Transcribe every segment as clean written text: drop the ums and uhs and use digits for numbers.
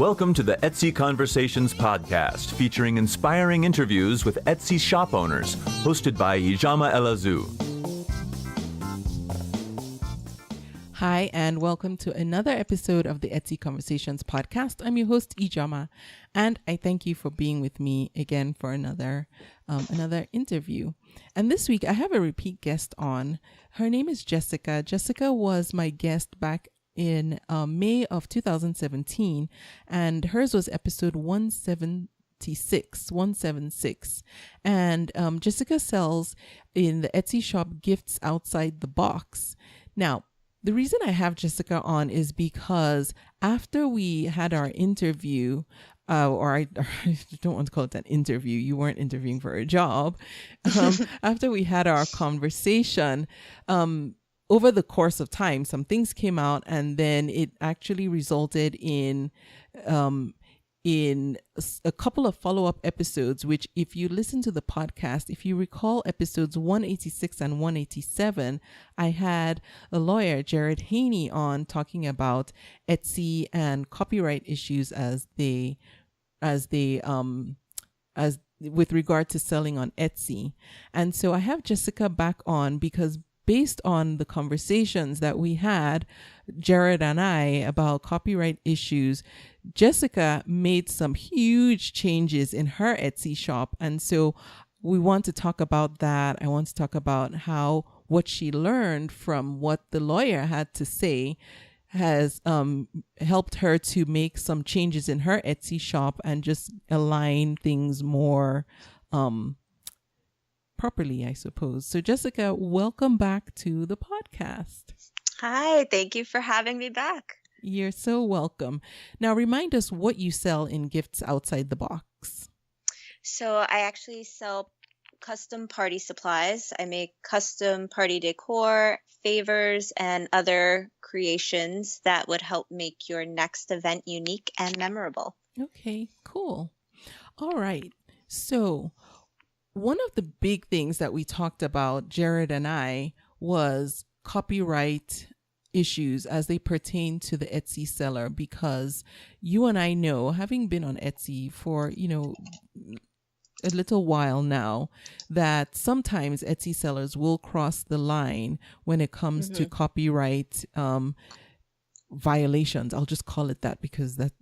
Welcome to the Etsy Conversations podcast, featuring inspiring interviews with Etsy shop owners, hosted by Ijama Elazu. Hi, and welcome to another episode of the Etsy Conversations podcast. I'm your host, Ijama, and I thank you for being with me again for another interview. And this week, I have a repeat guest on. Her name is Jessica. Jessica was my guest back in May of 2017, and hers was episode 176. And Jessica sells in the Etsy shop Gifts Outside the Box. Now, the reason I have Jessica on is because after we had our interview, I don't want to call it an interview. You weren't interviewing for a job. After we had our conversation, over the course of time, some things came out, and then it actually resulted in a couple of follow-up episodes, which if you listen to the podcast, if you recall episodes 186 and 187, I had a lawyer, Jared Haney, on talking about Etsy and copyright issues as with regard to selling on Etsy. And so I have Jessica back on because based on the conversations that we had, Jared and I, about copyright issues, Jessica made some huge changes in her Etsy shop. And so we want to talk about that. I want to talk about how what she learned from what the lawyer had to say has helped her to make some changes in her Etsy shop and just align things more properly, I suppose. So Jessica, welcome back to the podcast. Hi, thank you for having me back. You're so welcome. Now remind us what you sell in Gifts Outside the Box. So I actually sell custom party supplies. I make custom party decor, favors, and other creations that would help make your next event unique and memorable. Okay, cool. All right. So one of the big things that we talked about, Jared and I, was copyright issues as they pertain to the Etsy seller, because you and I know, having been on Etsy for, a little while now, that sometimes Etsy sellers will cross the line when it comes to copyright violations. I'll just call it that because that's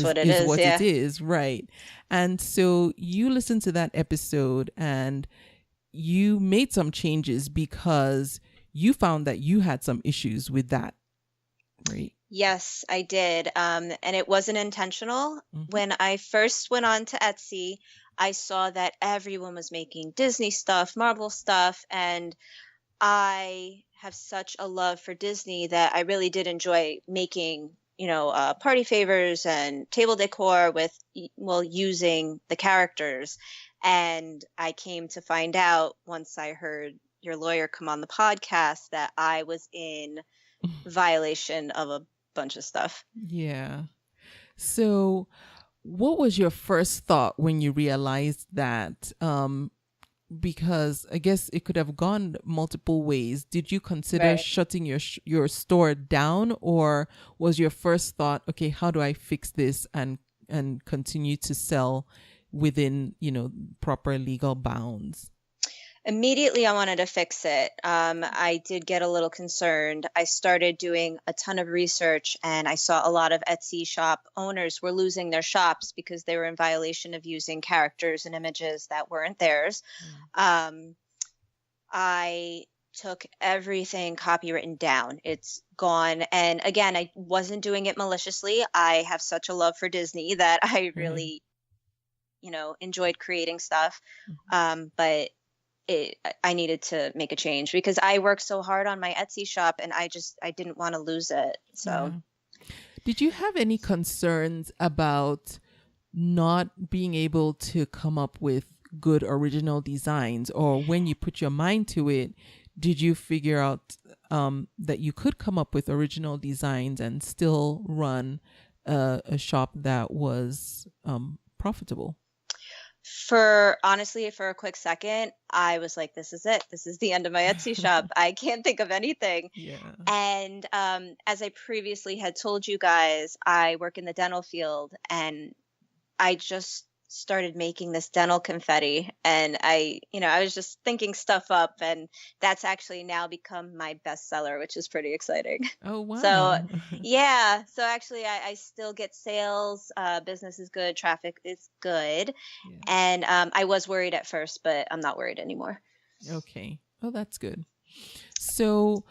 what it is, right? And so you listened to that episode and you made some changes because you found that you had some issues with that, right? Yes, I did. And it wasn't intentional. When I first went on to Etsy, I saw that everyone was making Disney stuff, Marvel stuff, and I have such a love for Disney that I really did enjoy making, party favors and table decor using the characters. And I came to find out once I heard your lawyer come on the podcast that I was in violation of a bunch of stuff. Yeah. So what was your first thought when you realized that? Because I guess it could have gone multiple ways. Did you consider shutting your store down, or was your first thought, okay, how do I fix this and continue to sell within, proper legal bounds? Immediately, I wanted to fix it. I did get a little concerned. I started doing a ton of research, and I saw a lot of Etsy shop owners were losing their shops because they were in violation of using characters and images that weren't theirs. I took everything copywritten down. It's gone. And again, I wasn't doing it maliciously. I have such a love for Disney that I really, enjoyed creating stuff. But I needed to make a change because I worked so hard on my Etsy shop and I didn't want to lose it. So Did you have any concerns about not being able to come up with good original designs, or when you put your mind to it, did you figure out that you could come up with original designs and still run a shop that was profitable? Honestly, for a quick second, I was like, this is it. This is the end of my Etsy shop. I can't think of anything. Yeah. And as I previously had told you guys, I work in the dental field, and I just started making this dental confetti, and I was just thinking stuff up, and that's actually now become my bestseller, which is pretty exciting. Oh, So wow. yeah, so actually I still get sales, business is good, traffic is good. Yeah. And I was worried at first, but I'm not worried anymore. Okay. Oh, that's good. So,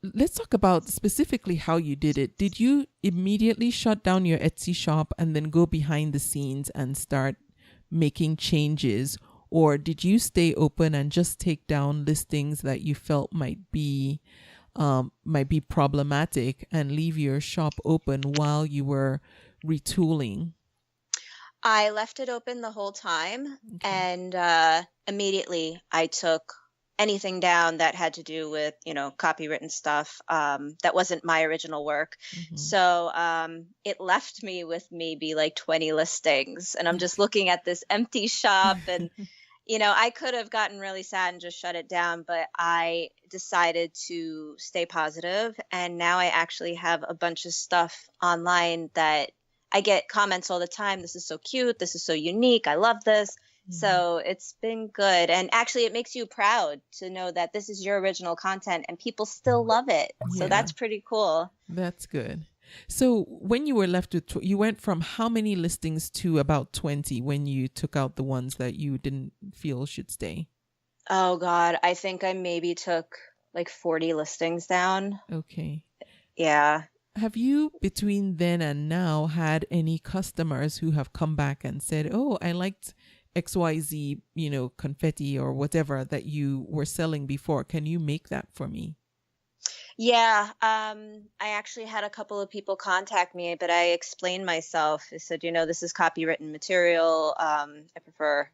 let's talk about specifically how you did it. Did you immediately shut down your Etsy shop and then go behind the scenes and start making changes? Or did you stay open and just take down listings that you felt might be problematic and leave your shop open while you were retooling? I left it open the whole time, Okay. and immediately I took anything down that had to do with, copywritten stuff, that wasn't my original work. Mhm. So it left me with maybe like 20 listings, and I'm just looking at this empty shop, and I could have gotten really sad and just shut it down, but I decided to stay positive, and now I actually have a bunch of stuff online that I get comments all the time. This is so cute. This is so unique. I love this. So it's been good. And actually, it makes you proud to know that this is your original content and people still love it. So Yeah. that's pretty cool. That's good. So when you were left with, you went from how many listings to about 20 when you took out the ones that you didn't feel should stay? Oh, God. I think I maybe took like 40 listings down. Okay. Yeah. Have you, between then and now, had any customers who have come back and said, oh, I liked XYZ, confetti or whatever that you were selling before. Can you make that for me? Yeah. I actually had a couple of people contact me, but I explained myself. I said, this is copywritten material. I prefer,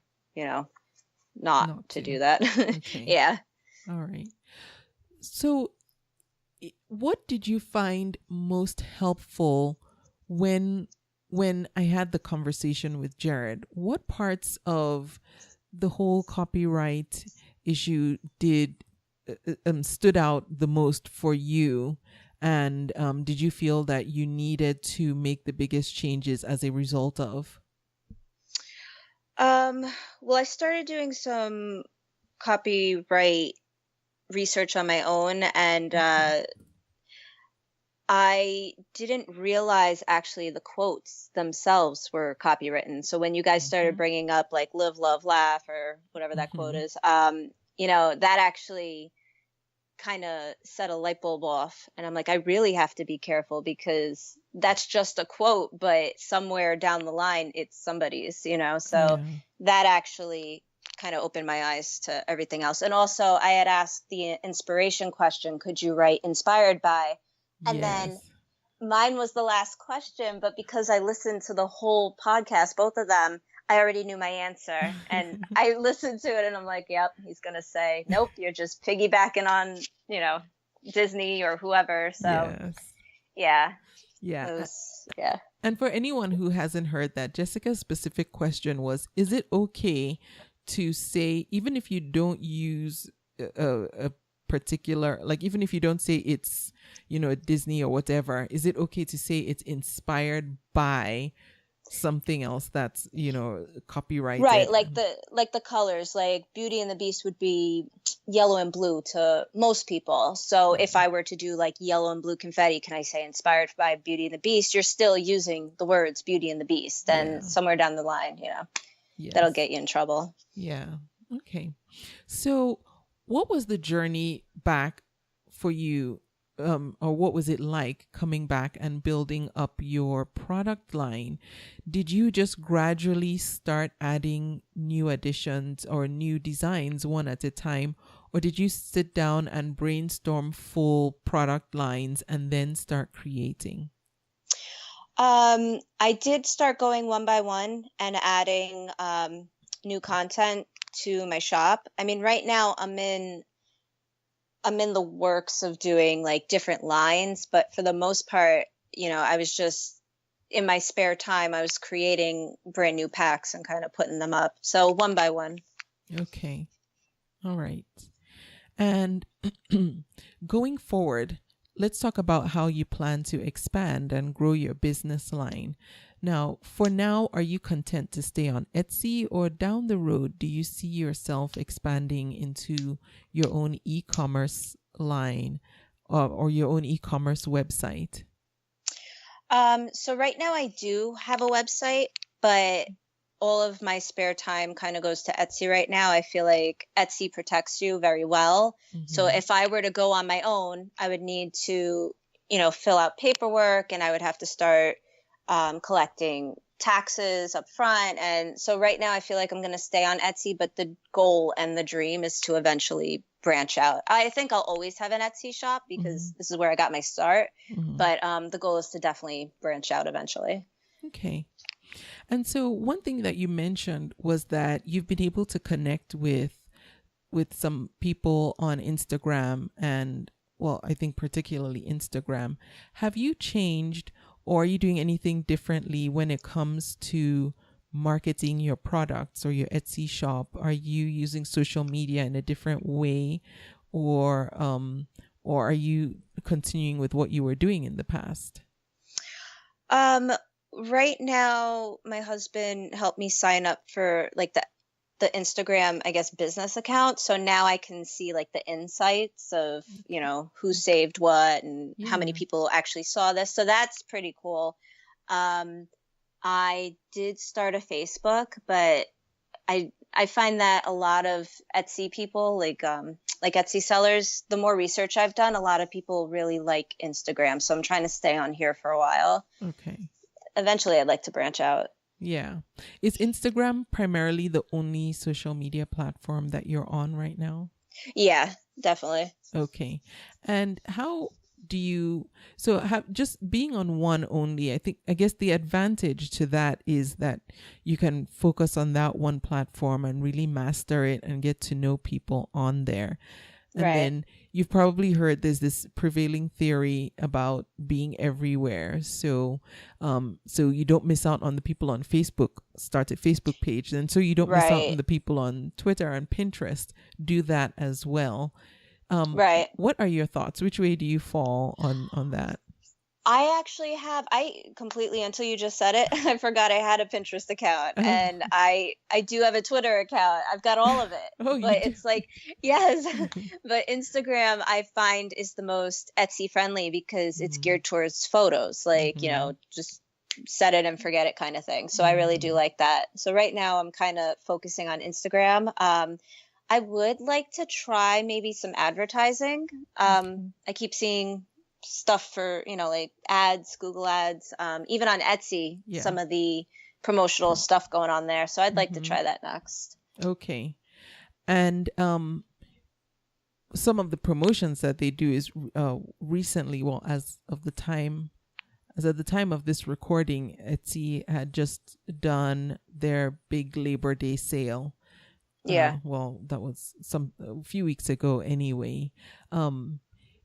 not to do that. Okay. Yeah. All right. So what did you find most helpful when I had the conversation with Jared? What parts of the whole copyright issue stood out the most for you? And did you feel that you needed to make the biggest changes as a result of? Well, I started doing some copyright research on my own, and I didn't realize actually the quotes themselves were copywritten. So when you guys started bringing up like live, love, laugh, or whatever that quote is, that actually kind of set a light bulb off. And I'm like, I really have to be careful because that's just a quote, but somewhere down the line, it's somebody's, so that actually kind of opened my eyes to everything else. And also I had asked the inspiration question, could you write inspired by? And then mine was the last question, but because I listened to the whole podcast, both of them, I already knew my answer. And I listened to it and I'm like, yep, he's going to say, nope, you're just piggybacking on, Disney or whoever. So yeah. And for anyone who hasn't heard that, Jessica's specific question was, is it okay to say, even if you don't use a particular, like even if you don't say it's, Disney or whatever, is it okay to say it's inspired by something else that's, copyrighted? Right, like the colors, like Beauty and the Beast would be yellow and blue to most people. So if I were to do like yellow and blue confetti, can I say inspired by Beauty and the Beast? You're still using the words Beauty and the Beast, and somewhere down the line, that'll get you in trouble. Yeah. Okay. So what was the journey back for you, or what was it like coming back and building up your product line? Did you just gradually start adding new additions or new designs one at a time, or did you sit down and brainstorm full product lines and then start creating? I did start going one by one and adding new content to my shop. I mean, right now I'm in the works of doing like different lines, but for the most part, I was just in my spare time, I was creating brand new packs and kind of putting them up. So one by one. Okay. All right. And going forward, let's talk about how you plan to expand and grow your business line. Now, for now, are you content to stay on Etsy, or down the road, do you see yourself expanding into your own e-commerce line or your own e-commerce website? So right now I do have a website, but all of my spare time kind of goes to Etsy right now. I feel like Etsy protects you very well. So Mm-hmm. if I were to go on my own, I would need to, fill out paperwork, and I would have to start collecting taxes up front. And so right now I feel like I'm going to stay on Etsy, but the goal and the dream is to eventually branch out. I think I'll always have an Etsy shop because this is where I got my start. Mm-hmm. But the goal is to definitely branch out eventually. Okay. And so one thing that you mentioned was that you've been able to connect with some people on Instagram, and well, I think particularly Instagram. Have you changed, or are you doing anything differently when it comes to marketing your products or your Etsy shop? Are you using social media in a different way, or are you continuing with what you were doing in the past? Right now, my husband helped me sign up for like the Instagram, I guess, business account. So now I can see like the insights of, who saved what and how many Yeah. people actually saw this. So that's pretty cool. I did start a Facebook, but I find that a lot of Etsy people, like Etsy sellers, the more research I've done, a lot of people really like Instagram. So I'm trying to stay on here for a while. Okay. Eventually I'd like to branch out. Yeah. Is Instagram primarily the only social media platform that you're on right now? Yeah, definitely. Okay. And how do you, just being on one only, I guess the advantage to that is that you can focus on that one platform and really master it and get to know people on there. And Right. then you've probably heard there's this prevailing theory about being everywhere. So you don't miss out on the people on Facebook. Start a Facebook page. And so you don't miss out on Right. the people on Twitter and Pinterest. Do that as well. Right. What are your thoughts? Which way do you fall on that? I completely, until you just said it, I forgot I had a Pinterest account, and I do have a Twitter account. I've got all of it. Oh, you But do? it's like, yes, but Instagram I find is the most Etsy friendly because it's geared towards photos, like, just set it and forget it kind of thing. So I really do like that. So right now I'm kind of focusing on Instagram. I would like to try maybe some advertising. I keep seeing stuff for, like ads, Google ads, even on Etsy, Yeah. some of the promotional stuff going on there. So I'd like to try that next. Okay. And some of the promotions that they do is recently, well, as at the time of this recording, Etsy had just done their big Labor Day sale. Yeah. Well, that was a few weeks ago anyway.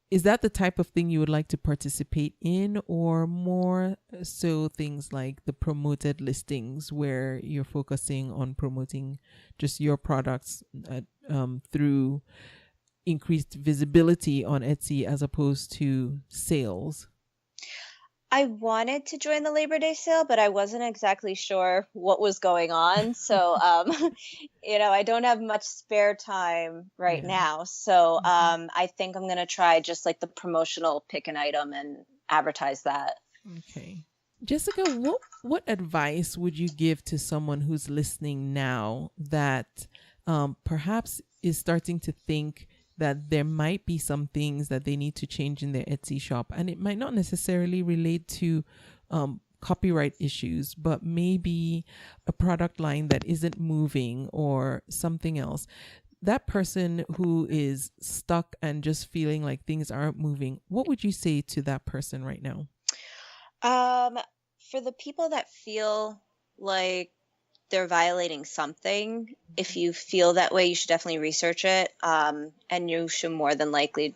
Is that the type of thing you would like to participate in, or more so things like the promoted listings where you're focusing on promoting just your products through increased visibility on Etsy as opposed to sales? I wanted to join the Labor Day sale, but I wasn't exactly sure what was going on. So, I don't have much spare time right now. So, I think I'm going to try just like the promotional pick an item and advertise that. Okay. Jessica, what advice would you give to someone who's listening now that perhaps is starting to think that there might be some things that they need to change in their Etsy shop, and it might not necessarily relate to copyright issues, but maybe a product line that isn't moving or something else? That person who is stuck and just feeling like things aren't moving, what would you say to that person right now? For the people that feel like they're violating something, if you feel that way, you should definitely research it. And you should more than likely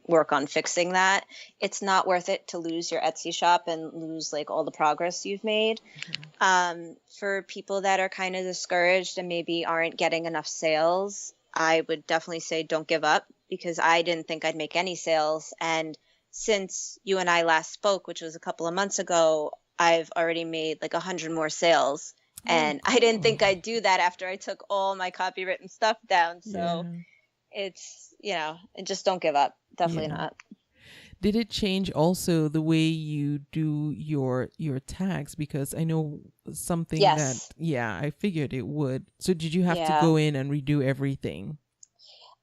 work on fixing that. It's not worth it to lose your Etsy shop and lose like all the progress you've made. For people that are kind of discouraged and maybe aren't getting enough sales, I would definitely say don't give up, because I didn't think I'd make any sales. And since you and I last spoke, which was a couple of months ago, I've already made like 100 more sales. And I didn't think I'd do that after I took all my copywritten stuff down. So it's, just don't give up. Definitely not. Did it change also the way you do your tags? Because I know something that, I figured it would. So did you have to go in and redo everything?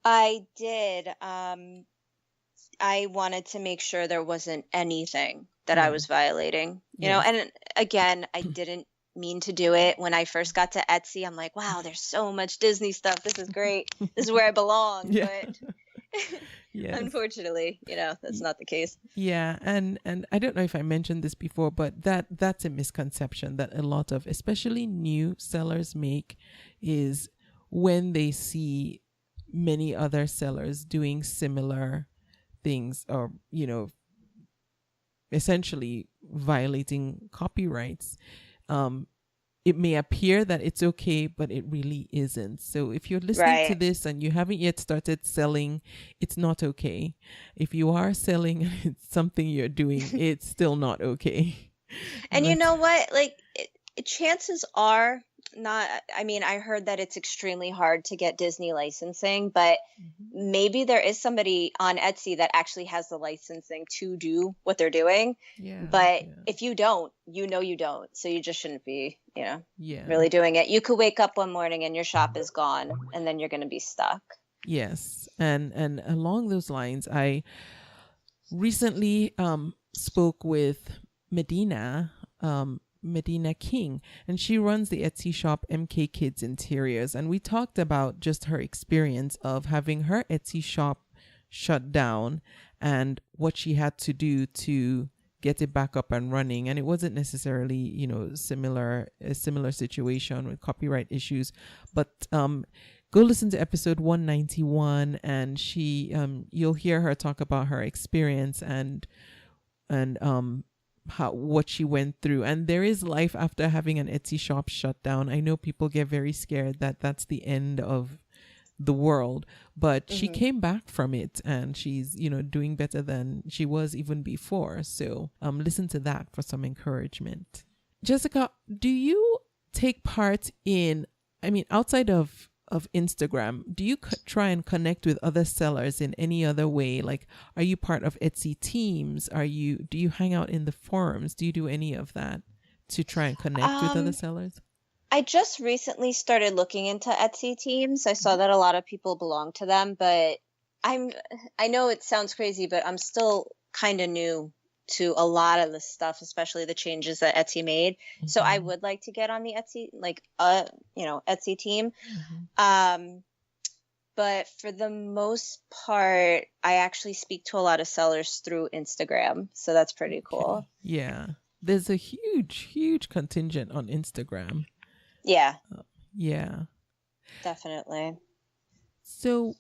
I did. I wanted to make sure there wasn't anything that I was violating, and again, I didn't mean to do it. When I first got to Etsy, I'm like, wow, there's so much Disney stuff. This is great. This is where I belong. But unfortunately, that's not the case. Yeah. And I don't know if I mentioned this before, but that's a misconception that a lot of, especially new sellers make, is when they see many other sellers doing similar things, or, essentially violating copyrights. It may appear that it's okay, but it really isn't. So if you're listening to this and you haven't yet started selling, it's not okay. If you are selling and it's something you're doing, it's still not okay. And you know what? Like, chances are not, I heard that it's extremely hard to get Disney licensing, but maybe there is somebody on Etsy that actually has the licensing to do what they're doing. But if you don't, you don't. So you just shouldn't be, really doing it. You could wake up one morning and your shop is gone, and then you're going to be stuck. Yes. And along those lines, I recently spoke with Medina King, and she runs the Etsy shop MK Kids Interiors, and we talked about just her experience of having her Etsy shop shut down and what she had to do to get it back up and running. And it wasn't necessarily, a similar situation with copyright issues, but go listen to episode 191, and she you'll hear her talk about her experience and what she went through. And there is life after having an Etsy shop shut down. I know people get very scared that that's the end of the world, but she came back from it, and she's, doing better than she was even before. So listen to that for some encouragement. Jessica, do you take part in, outside of Instagram, do you try and connect with other sellers in any other way? Like, are you part of Etsy teams? Do you hang out in the forums? Do you do any of that to try and connect with other sellers? I just recently started looking into Etsy teams. I saw that a lot of people belong to them, but I know it sounds crazy, but I'm still kind of new to a lot of the stuff, especially the changes that Etsy made. So I would like to get on the Etsy, Etsy team. But for the most part, I actually speak to a lot of sellers through Instagram. So that's pretty cool. Yeah. There's a huge contingent on Instagram. Yeah. Yeah. Definitely. So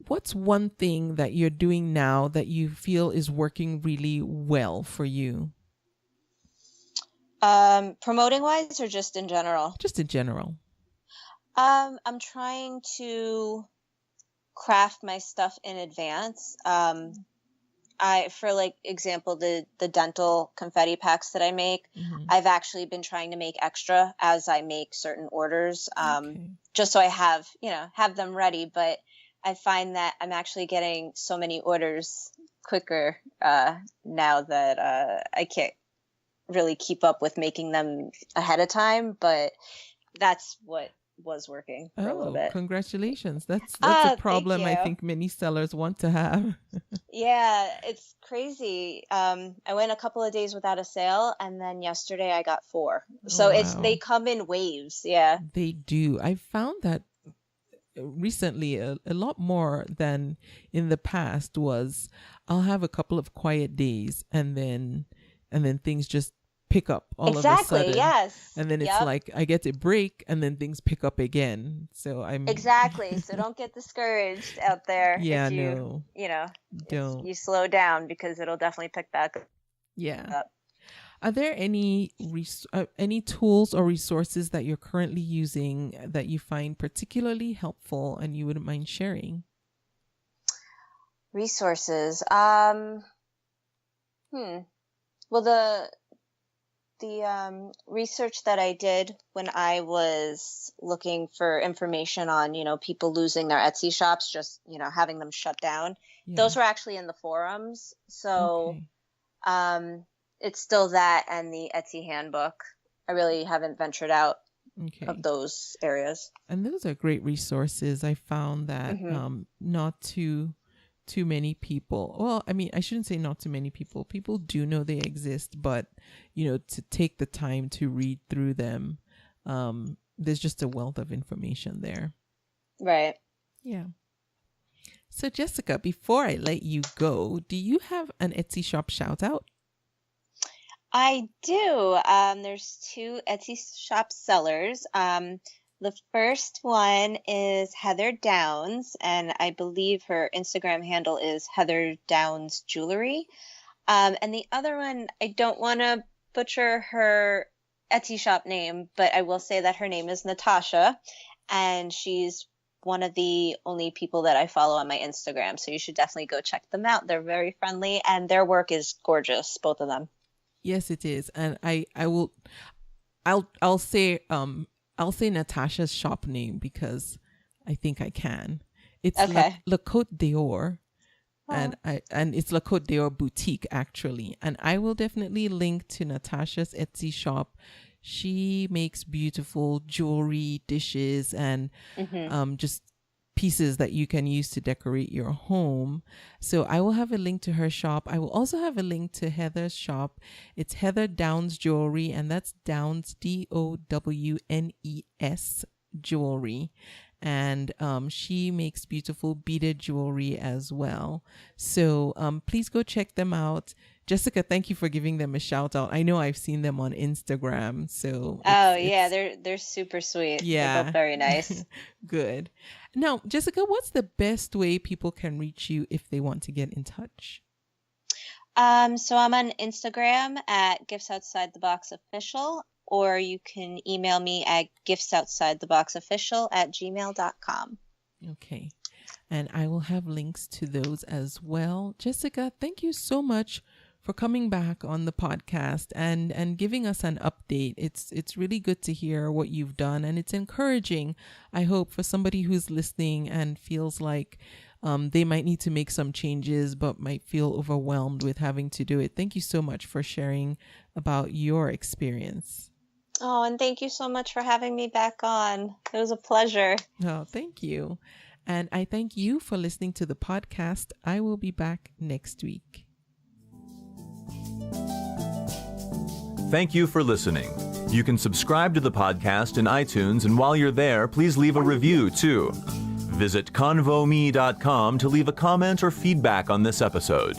what's one thing that you're doing now that you feel is working really well for you? Promoting wise, or just in general? Just in general. I'm trying to craft my stuff in advance. For like example, the dental confetti packs that I make, I've actually been trying to make extra as I make certain orders, just so I have them ready. But I find that I'm actually getting so many orders quicker now that I can't really keep up with making them ahead of time. But that's what was working for a little bit. Congratulations. That's a problem I think many sellers want to have. Yeah, it's crazy. I went a couple of days without a sale, and then yesterday I got 4. So they come in waves. Yeah, they do. I found that recently a lot more than in the past was I'll have a couple of quiet days, and then things just pick up all of a Exactly. sudden. Yes. And then it's Yep. like I get a break and then things pick up again. So I'm Exactly. So don't get discouraged out there Yeah, if you, no. you know, Don't. you slow down, because it'll definitely pick back Yeah. up. Are there any tools or resources that you're currently using that you find particularly helpful and you wouldn't mind sharing? Resources. Well, the research that I did when I was looking for information on, people losing their Etsy shops, just, having them shut down, Yeah. those were actually in the forums. So, Okay. it's still that and the Etsy handbook. I really haven't ventured out Okay. of those areas. And those are great resources. I found that not too many people, well, I mean, I shouldn't say not too many people. People do know they exist, but, to take the time to read through them, there's just a wealth of information there. Right. Yeah. So, Jessica, before I let you go, do you have an Etsy shop shout out? I do. There's 2 Etsy shop sellers. The first one is Heather Downs, and I believe her Instagram handle is Heather Downs Jewelry. And the other one, I don't want to butcher her Etsy shop name, but I will say that her name is Natasha, and she's one of the only people that I follow on my Instagram. So you should definitely go check them out. They're very friendly, and their work is gorgeous, both of them. Yes, it is. And I'll say Natasha's shop name because I think I can. It's Okay. La Côte d'Or. And it's La Côte d'Or Boutique, actually. And I will definitely link to Natasha's Etsy shop. She makes beautiful jewelry, dishes, and just pieces that you can use to decorate your home. So I will have a link to her shop. I will also have a link to Heather's shop. It's Heather Downs Jewelry, and that's Downs, Downes Jewelry. And she makes beautiful beaded jewelry as well. So please go check them out. Jessica, thank you for giving them a shout out. I know I've seen them on Instagram. So they're super sweet. Yeah. They're both very nice. Good. Now, Jessica, what's the best way people can reach you if they want to get in touch? So I'm on Instagram at Gifts Outside the Box Official, or you can email me at giftsoutsidetheboxofficial@gmail.com. Okay. And I will have links to those as well. Jessica, thank you so much for coming back on the podcast and giving us an update. It's really good to hear what you've done, and it's encouraging, I hope, for somebody who's listening and feels like they might need to make some changes but might feel overwhelmed with having to do it. Thank you so much for sharing about your experience. Oh, and thank you so much for having me back on. It was a pleasure. Oh, thank you. And I thank you for listening to the podcast. I will be back next week. Thank you for listening. You can subscribe to the podcast in iTunes, and while you're there, please leave a review too. Visit convome.com to leave a comment or feedback on this episode.